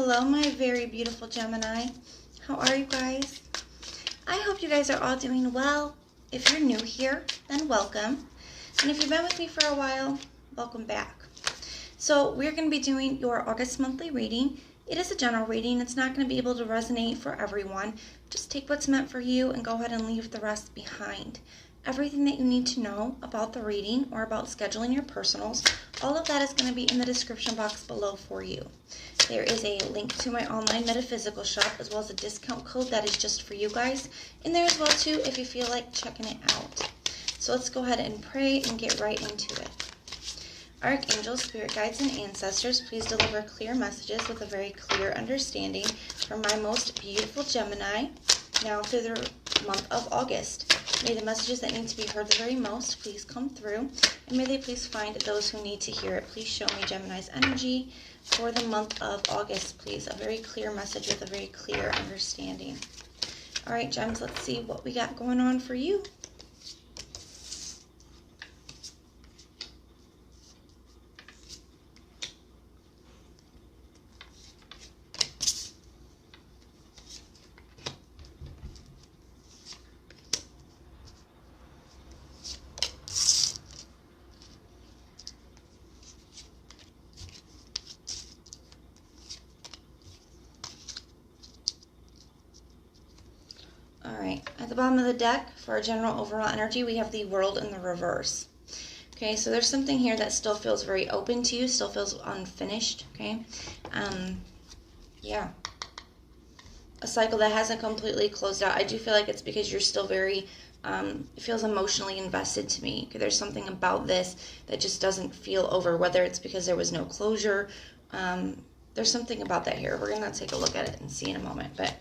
Hello, my very beautiful Gemini. How are you guys? I hope you guys are all doing well. If you're new here, then welcome. And if you've been with me for a while, welcome back. So we're going to be doing your August monthly reading. It is a general reading. It's not going to be able to resonate for everyone. Just take what's meant for you and go ahead and leave the rest behind. Everything that you need to know about the reading or about scheduling your personals, all of that is going to be in the description box below for you. There is a link to my online metaphysical shop as well as a discount code that is just for you guys in there as well too if you feel like checking it out. So let's go ahead and pray and get right into it. Archangels, spirit guides, and ancestors, please deliver clear messages with a very clear understanding for my most beautiful Gemini now through the month of August. May the messages that need to be heard the very most please come through, and may they please find those who need to hear it. Please show me Gemini's energy for the month of August, please. A very clear message with a very clear understanding. All right, Gems, let's see what we got going on for you. Alright, at the bottom of the deck, for our general overall energy, we have the World in the reverse. Okay, so there's something here that still feels very open to you, still feels unfinished, okay? Yeah. A cycle that hasn't completely closed out. I do feel like it's because you're still very, it feels emotionally invested to me. Okay, there's something about this that just doesn't feel over, whether it's because there was no closure. There's something about that here. We're going to take a look at it and see in a moment, but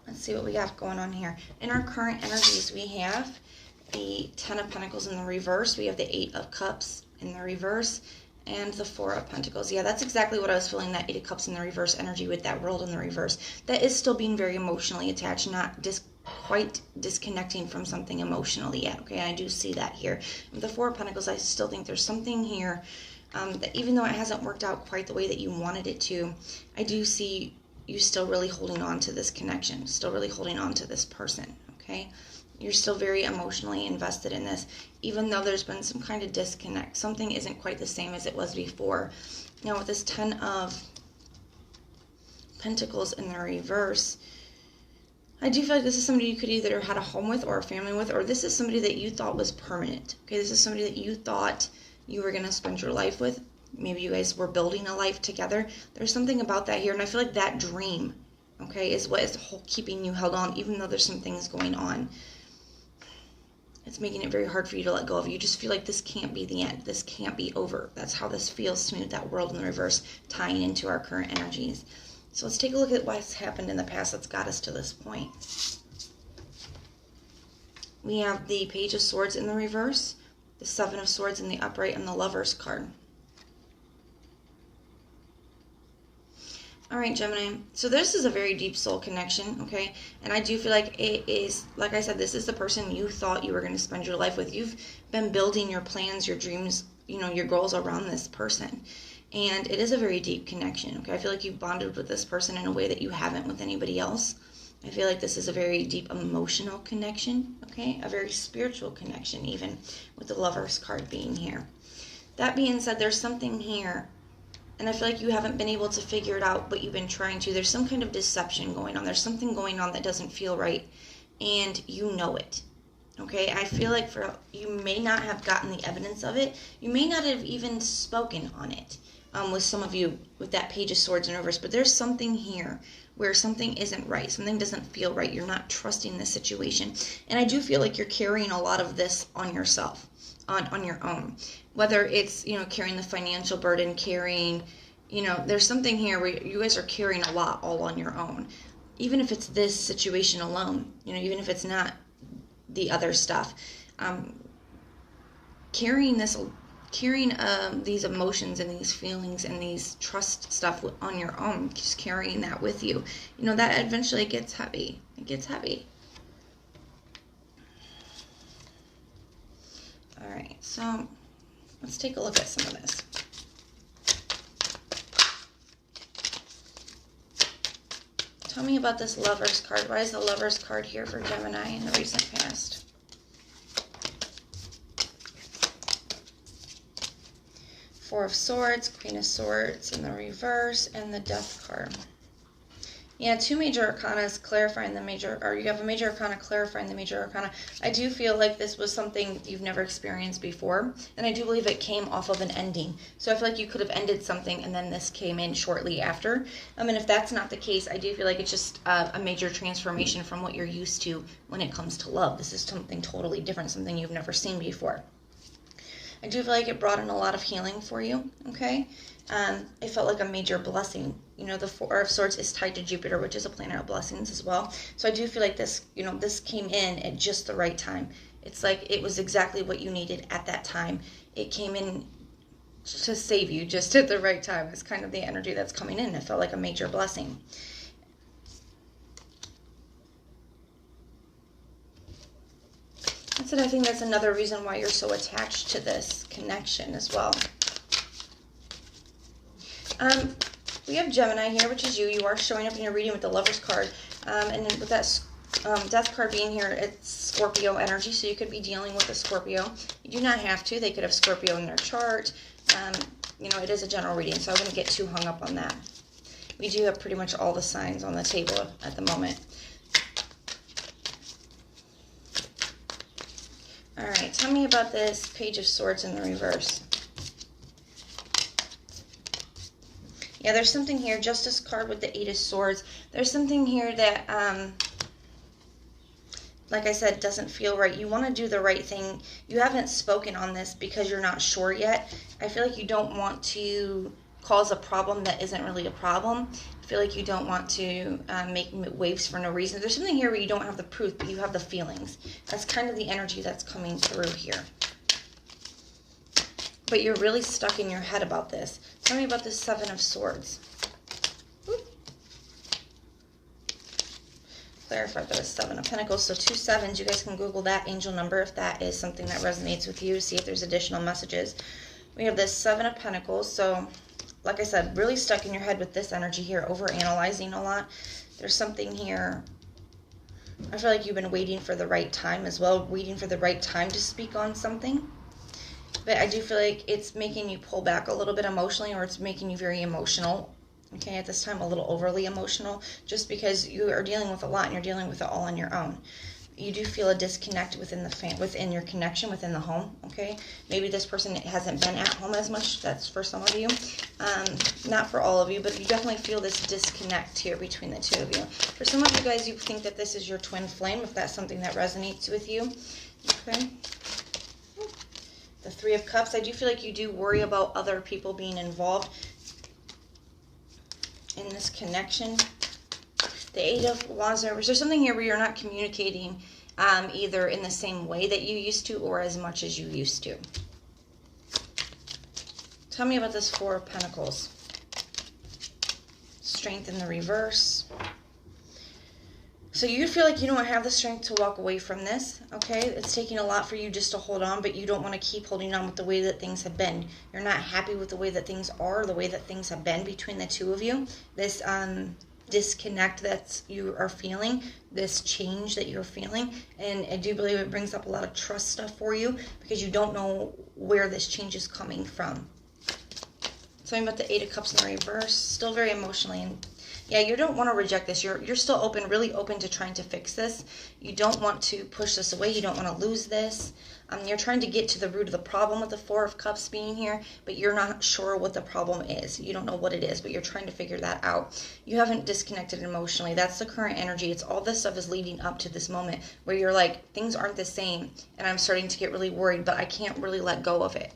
let's see what we got going on here. In our current energies, we have the Ten of Pentacles in the reverse. We have the Eight of Cups in the reverse and the Four of Pentacles. Yeah, that's exactly what I was feeling, that Eight of Cups in the reverse energy with that World in the reverse. That is still being very emotionally attached, not quite disconnecting from something emotionally yet. Okay, I do see that here. With the Four of Pentacles, I still think there's something here that even though it hasn't worked out quite the way that you wanted it to, I do see you still really holding on to this connection, still really holding on to this person, okay? You're still very emotionally invested in this, even though there's been some kind of disconnect. Something isn't quite the same as it was before. Now, with this Ten of Pentacles in the reverse, I do feel like this is somebody you could either had a home with or a family with, or this is somebody that you thought was permanent, okay? This is somebody that you thought you were going to spend your life with. Maybe you guys were building a life together. There's something about that here, and I feel like that dream, okay, is what is keeping you held on, even though there's some things going on. It's making it very hard for you to let go of. You just feel like this can't be the end. This can't be over. That's how this feels to me with that World in the reverse tying into our current energies. So let's take a look at what's happened in the past that's got us to this point. We have the Page of Swords in the reverse, the Seven of Swords in the upright, and the Lovers card. All right, Gemini, so this is a very deep soul connection, okay? And I do feel like it is, like I said, this is the person you thought you were going to spend your life with. You've been building your plans, your dreams, you know, your goals around this person. And it is a very deep connection, okay? I feel like you've bonded with this person in a way that you haven't with anybody else. I feel like this is a very deep emotional connection, okay? A very spiritual connection, even with the Lovers card being here. That being said, there's something here, and I feel like you haven't been able to figure it out, but you've been trying to. There's some kind of deception going on. There's something going on that doesn't feel right, and you know it. Okay, I feel like you may not have gotten the evidence of it. You may not have even spoken on it with some of you with that Page of Swords in reverse, but there's something here where something isn't right. Something doesn't feel right. You're not trusting the situation. And I do feel like you're carrying a lot of this on yourself, on your own. Whether it's, you know, carrying the financial burden, carrying, you know, there's something here where you guys are carrying a lot all on your own. Even if it's this situation alone, you know, even if it's not the other stuff. Carrying these emotions and these feelings and these trust stuff on your own, just carrying that with you, you know, that eventually gets heavy. It gets heavy. All right, so let's take a look at some of this. Tell me about this Lover's card. Why is the Lover's card here for Gemini in the recent past? Four of Swords, Queen of Swords in the reverse, and the Death card. Yeah, two major arcanas clarifying the major, or you have a major arcana clarifying the major arcana. I do feel like this was something you've never experienced before, and I do believe it came off of an ending. So I feel like you could have ended something, and then this came in shortly after. And if that's not the case, I do feel like it's just a major transformation from what you're used to when it comes to love. This is something totally different, something you've never seen before. I do feel like it brought in a lot of healing for you, okay? It felt like a major blessing. You know, the Four of Swords is tied to Jupiter, which is a planet of blessings as well. So I do feel like this, you know, this came in at just the right time. It's like it was exactly what you needed at that time. It came in to save you just at the right time. It's kind of the energy that's coming in. It felt like a major blessing. That's it. I think that's another reason why you're so attached to this connection as well. We have Gemini here, which is you. You are showing up in your reading with the Lover's card. And then with that Death card being here, it's Scorpio energy, so you could be dealing with a Scorpio. You do not have to. They could have Scorpio in their chart. You know, it is a general reading, so I wouldn't get too hung up on that. We do have pretty much all the signs on the table at the moment. All right, tell me about this Page of Swords in the reverse. Yeah, there's something here, Justice card with the Eight of Swords. There's something here that, like I said, doesn't feel right. You want to do the right thing. You haven't spoken on this because you're not sure yet. I feel like you don't want to cause a problem that isn't really a problem. I feel like you don't want to make waves for no reason. There's something here where you don't have the proof, but you have the feelings. That's kind of the energy that's coming through here. But you're really stuck in your head about this. Tell me about the Seven of Swords. Ooh. Clarify that it's Seven of Pentacles. So 2 sevens. You guys can Google that angel number if that is something that resonates with you. See if there's additional messages. We have this Seven of Pentacles. So, like I said, really stuck in your head with this energy here. Overanalyzing a lot. There's something here. I feel like you've been waiting for the right time as well. Waiting for the right time to speak on something. But I do feel like it's making you pull back a little bit emotionally, or it's making you very emotional. Okay, at this time, a little overly emotional, just because you are dealing with a lot and you're dealing with it all on your own. You do feel a disconnect within within your connection within the home. Okay, maybe this person hasn't been at home as much. That's for some of you, not for all of you, but you definitely feel this disconnect here between the two of you. For some of you guys, you think that this is your twin flame, if that's something that resonates with you. Okay. The Three of Cups, I do feel like you do worry about other people being involved in this connection. The Eight of Wands, there's something here where you're not communicating either in the same way that you used to or as much as you used to. Tell me about this Four of Pentacles. Strength in the reverse. So you feel like you don't have the strength to walk away from this, okay? It's taking a lot for you just to hold on, but you don't want to keep holding on with the way that things have been. You're not happy with the way that things are, the way that things have been between the two of you. This disconnect that you are feeling, this change that you're feeling, and I do believe it brings up a lot of trust stuff for you because you don't know where this change is coming from. Talking about the Eight of Cups in the reverse, still very emotionally and yeah, you don't want to reject this. You're still open, really open to trying to fix this. You don't want to push this away. You don't want to lose this. You're trying to get to the root of the problem with the Four of Cups being here, but you're not sure what the problem is. You don't know what it is, but you're trying to figure that out. You haven't disconnected emotionally. That's the current energy. It's all this stuff is leading up to this moment where you're like, things aren't the same, and I'm starting to get really worried, but I can't really let go of it.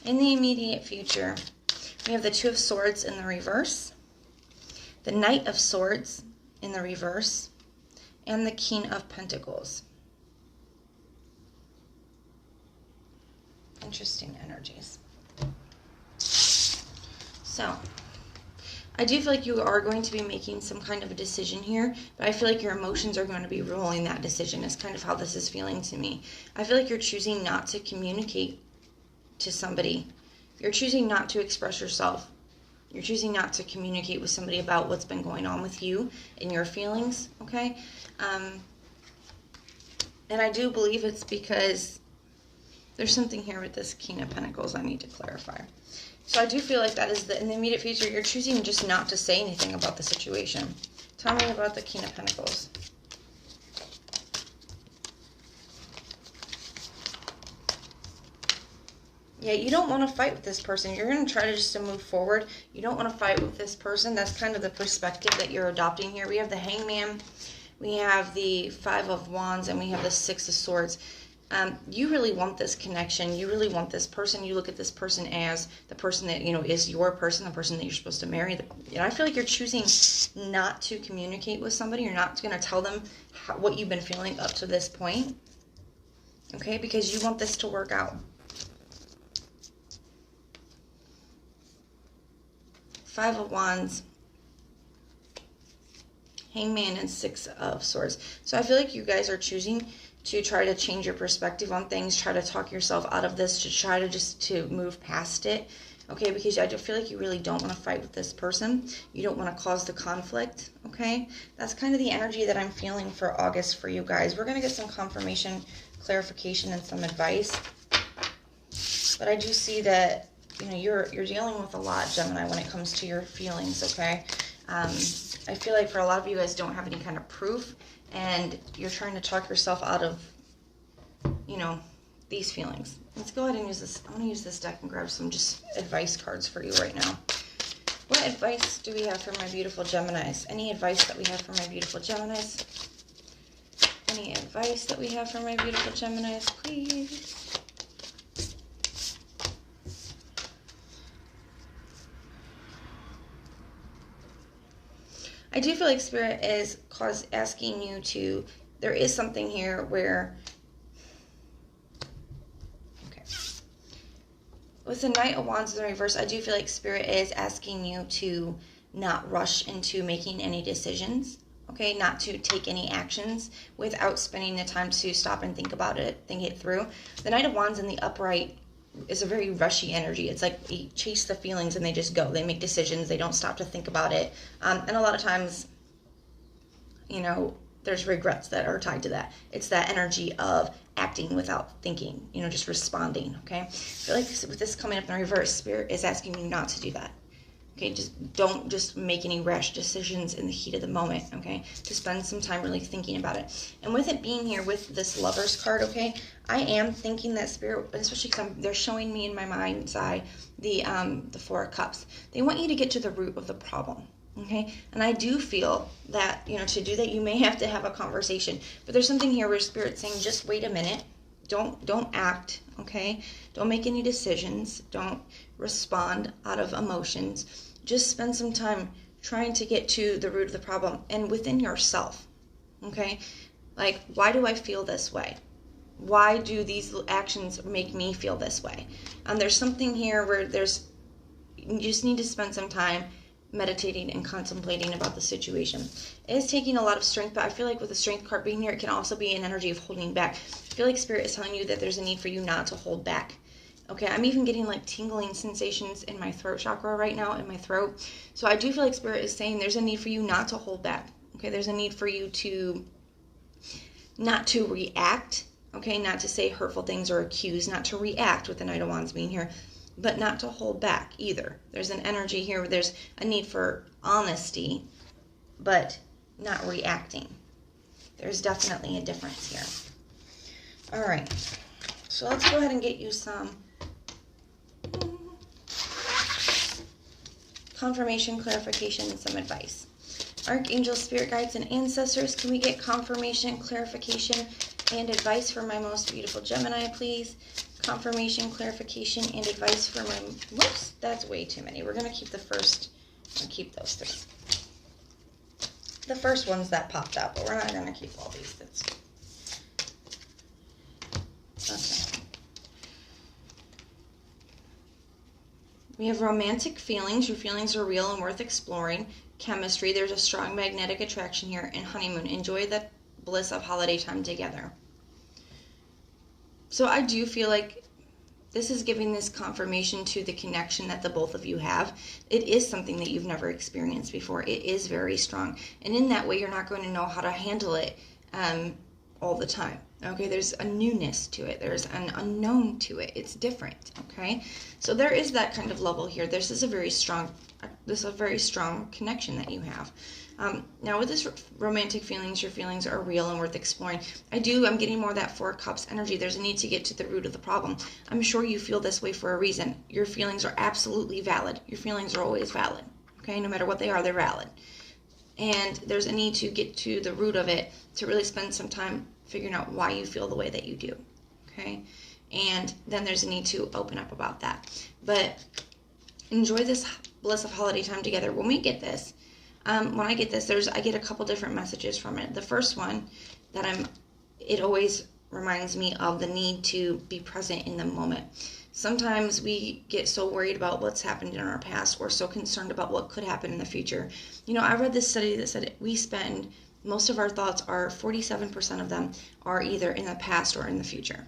In the immediate future, we have the Two of Swords in the reverse, the Knight of Swords in the reverse, and the King of Pentacles. Interesting energies. So, I do feel like you are going to be making some kind of a decision here, but I feel like your emotions are going to be ruling that decision is kind of how this is feeling to me. I feel like you're choosing not to communicate to somebody You're choosing not to express yourself. You're choosing not to communicate with somebody about what's been going on with you and your feelings, okay? And I do believe it's because there's something here with this King of Pentacles I need to clarify. So I do feel like that is in the immediate future, you're choosing just not to say anything about the situation. Tell me about the King of Pentacles. Yeah, you don't want to fight with this person. You're going to try to move forward. You don't want to fight with this person. That's kind of the perspective that you're adopting here. We have the Hangman, we have the Five of Wands, and we have the Six of Swords. You really want this connection. You really want this person. You look at this person as the person that, is your person, the person that you're supposed to marry. I feel like you're choosing not to communicate with somebody. You're not going to tell them what you've been feeling up to this point. Okay, because you want this to work out. Five of Wands, Hangman, and Six of Swords. So I feel like you guys are choosing to try to change your perspective on things, try to talk yourself out of this, to try to to move past it, okay? Because I do feel like you really don't want to fight with this person. You don't want to cause the conflict, okay? That's kind of the energy that I'm feeling for August for you guys. We're going to get some confirmation, clarification, and some advice. But I do see that you're dealing with a lot, Gemini, when it comes to your feelings, okay? I feel like for a lot of you guys don't have any kind of proof, and you're trying to talk yourself out of, these feelings. Let's go ahead and use this. I'm going to use this deck and grab some just advice cards for you right now. What advice do we have for my beautiful Geminis? Any advice that we have for my beautiful Geminis? Any advice that we have for my beautiful Geminis, please? I do feel like Spirit is asking you to, there is something here where, okay, with the Knight of Wands in the reverse, I do feel like Spirit is asking you to not rush into making any decisions, okay, not to take any actions without spending the time to stop and think about it, think it through. The Knight of Wands in the upright is a very rushy energy. It's like they chase the feelings and they just go. They make decisions. They don't stop to think about it. And a lot of times, there's regrets that are tied to that. It's that energy of acting without thinking, just responding, okay? I feel like with this coming up in reverse, Spirit is asking you not to do that. Okay, don't just make any rash decisions in the heat of the moment, okay? To spend some time really thinking about it. And with it being here with this Lover's card, okay, I am thinking that Spirit, especially because they're showing me in my mind's eye the Four of Cups. They want you to get to the root of the problem, okay? And I do feel that, to do that, you may have to have a conversation. But there's something here where Spirit's saying, just wait a minute. Don't act, okay? Don't make any decisions. Don't respond out of emotions. Just spend some time trying to get to the root of the problem and within yourself, okay? Like, why do I feel this way? Why do these actions make me feel this way? There's something here where you just need to spend some time meditating and contemplating about the situation. It is taking a lot of strength, but I feel like with the Strength card being here, it can also be an energy of holding back. I feel like Spirit is telling you that there's a need for you not to hold back. Okay, I'm even getting like tingling sensations in my throat chakra right now, in my throat. So I do feel like Spirit is saying there's a need for you not to hold back. Okay, there's a need for you to not to react. Okay, not to say hurtful things or accuse, not to react with the Knight of Wands being here, but not to hold back either. There's an energy here where there's a need for honesty, but not reacting. There's definitely a difference here. All right, so let's go ahead and get you some confirmation, clarification, and some advice. Archangels, spirit guides, and ancestors, can we get confirmation, clarification, and advice for my most beautiful Gemini, please? Confirmation, clarification, and advice for my... Whoops, that's way too many. We're going to keep the first... I'll keep those three. The first ones that popped up, but we're not going to keep all these. Okay. We have romantic feelings. Your feelings are real and worth exploring. Chemistry. There's a strong magnetic attraction here. And honeymoon. Enjoy the bliss of holiday time together. So I do feel like this is giving this confirmation to the connection that the both of you have. It is something that you've never experienced before. It is very strong. And in that way, you're not going to know how to handle it all the time. Okay, there's a newness to it. There's an unknown to it. It's different. Okay, so there is that kind of level here. This is a very strong connection that you have. Now with this romantic feelings, your feelings are real and worth exploring. I'm getting more of that Four of Cups energy. There's a need to get to the root of the problem. I'm sure you feel this way for a reason. Your feelings are absolutely valid. Your feelings are always valid. Okay, no matter what they are, they're valid. And there's a need to get to the root of it, to really spend some time figuring out why you feel the way that you do. Okay, and then there's a need to open up about that. But enjoy this bliss of holiday time together. When we get this, when I get this, I get a couple different messages from it. The first one it always reminds me of the need to be present in the moment. Sometimes we get so worried about what's happened in our past, or so concerned about what could happen in the future. I read this study that said most of our thoughts are 47% of them are either in the past or in the future.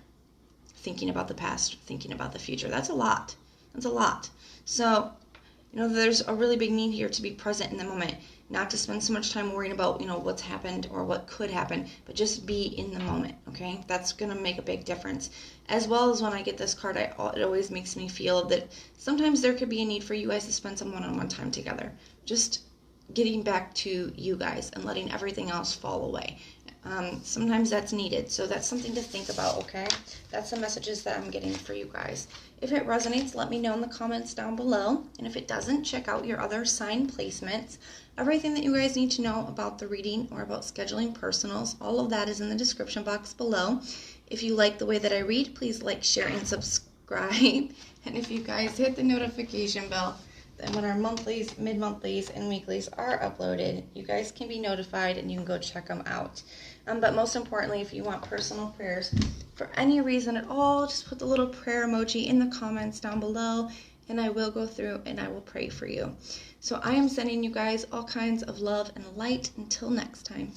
Thinking about the past, thinking about the future. That's a lot. That's a lot. So, there's a really big need here to be present in the moment, not to spend so much time worrying about, what's happened or what could happen, but just be in the moment, okay? That's going to make a big difference. As well as when I get this card, it always makes me feel that sometimes there could be a need for you guys to spend some one-on-one time together. Just getting back to you guys and letting everything else fall away. Sometimes that's needed, so that's something to think about, okay? That's the messages that I'm getting for you guys. If it resonates, let me know in the comments down below, and if it doesn't, check out your other sign placements. Everything that you guys need to know about the reading or about scheduling personals, all of that is in the description box below. If you like the way that I read, please like, share, and subscribe. And if you guys hit the notification bell, then when our monthlies, mid-monthlies, and weeklies are uploaded, you guys can be notified and you can go check them out. But most importantly, if you want personal prayers for any reason at all, just put the little prayer emoji in the comments down below, and I will go through and I will pray for you. So I am sending you guys all kinds of love and light. Until next time.